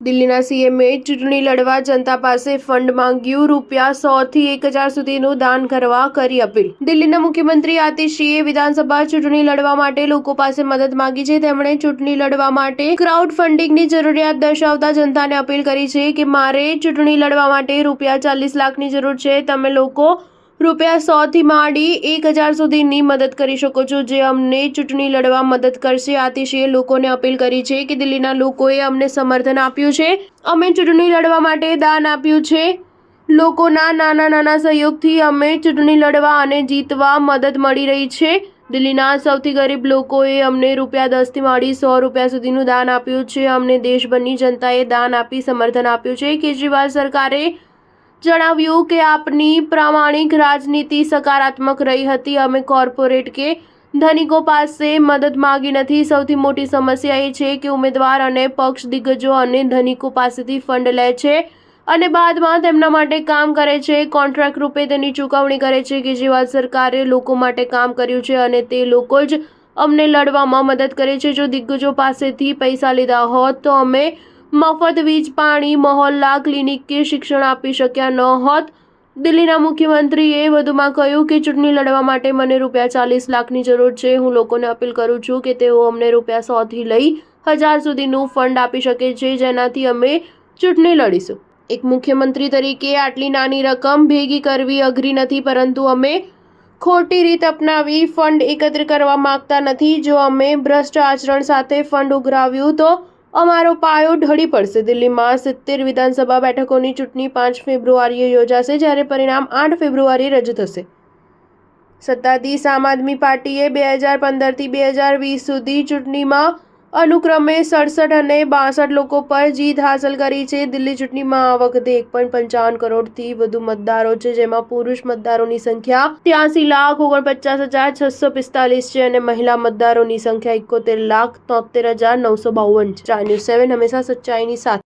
દિલ્હીના સીએમએ ચૂંટણી લડવા જનતા પાસે ફંડ માંગ્યું, ₹100 થી 1000 સુધીનું દાન કરવા કરી અપીલ। દિલ્હીના મુખ્યમંત્રી આતિશીએ વિધાનસભા ચૂંટણી લડવા માટે લોકો પાસે મદદ માંગી છે। તેમણે ચૂંટણી લડવા માટે ક્રાઉડ ફંડિંગની જરૂરિયાત દર્શાવતા જનતાને અપીલ કરી છે કે મારે ચૂંટણી લડવા માટે ₹40 લાખની જરૂર છે। તમે લોકો ₹100 થી માંડી 1000 સુધીની મદદ કરી શકો છો, જે અમને ચૂંટણી લડવા મદદ કરશે। આતિશીએ લોકોને અપીલ કરી છે કે દિલ્હીના લોકોએ અમને સમર્થન આપ્યું છે, અમે ચૂંટણી લડવા માટે દાન આપ્યું છે। લોકોના નાના નાના સહયોગથી અમે ચૂંટણી લડવા અને જીતવા મદદ મળી રહી છે। દિલ્હીના સૌથી ગરીબ લોકોએ અમને ₹10 થી માંડી ₹100 સુધીનું દાન આપ્યું છે। અમને દેશભરની જનતાએ દાન આપી સમર્થન આપ્યું છે। કેજરીવાલ સરકારે જણાવ્યું કે આપની પ્રામાણિક રાજનીતિ સકારાત્મક રહી હતી। અમે કોર્પોરેટ કે ધનિકો પાસે મદદ માંગી નથી। સૌથી મોટી સમસ્યા એ છે કે ઉમેદવાર અને પક્ષ દિગ્ગજો અને ધનિકો પાસેથી ફંડ લે છે અને બાદમાં તેમના માટે કામ કરે છે, કોન્ટ્રાક્ટ રૂપે તેની ચૂકવણી કરે છે। કેજરીવાલ સરકારે લોકો માટે કામ કર્યું છે અને તે લોકો જ અમને લડવામાં મદદ કરે છે। જો દિગ્ગજો પાસેથી પૈસા લીધા હોત તો અમે મફત વીજ, પાણી, મહોલ્લા ક્લિનિક કે શિક્ષણ આપી શક્યા ન હોત। દિલ્હીના મુખ્યમંત્રીએ વધુમાં કહ્યું કે ચૂંટણી લડવા માટે મને ₹40 લાખની જરૂર છે। હું લોકોને અપીલ કરું છું કે તેઓ અમને ₹100 થી લઈ 1000 સુધીનું ફંડ આપી શકે છે, જેનાથી અમે ચૂંટણી લડીશું। એક મુખ્યમંત્રી તરીકે આટલી નાની રકમ ભેગી કરવી અઘરી નથી, પરંતુ અમે ખોટી રીત અપનાવી ફંડ એકત્ર કરવા માંગતા નથી। જો અમે ભ્રષ્ટ આચરણ સાથે ફંડ ઉઘરાવ્યું તો અમારો પાયો ઢળી પડશે। દિલ્હીમાં 70 વિધાનસભા બેઠકોની ચૂંટણી 5 ફેબ્રુઆરીએ યોજાશે, જ્યારે પરિણામ 8 ફેબ્રુઆરીએ રજૂ થશે। સત્તાધીશ આમ આદમી પાર્ટીએ 2015 થી 2020 સુધી ચૂંટણીમાં અનુક્રમે 67 અને 62 લોકો પર જીત હાંસલ કરી છે। દિલ્હી ચૂંટણીમાં આ વખતે 1.55 કરોડથી વધુ મતદારો છે, જેમાં પુરુષ મતદારોની સંખ્યા 83,49,645 છે અને મહિલા મતદારોની સંખ્યા 71,73,952 છે। સ્ટાર ન્યૂઝ 7 હંમેશા સચ્ચાઈની સાથે।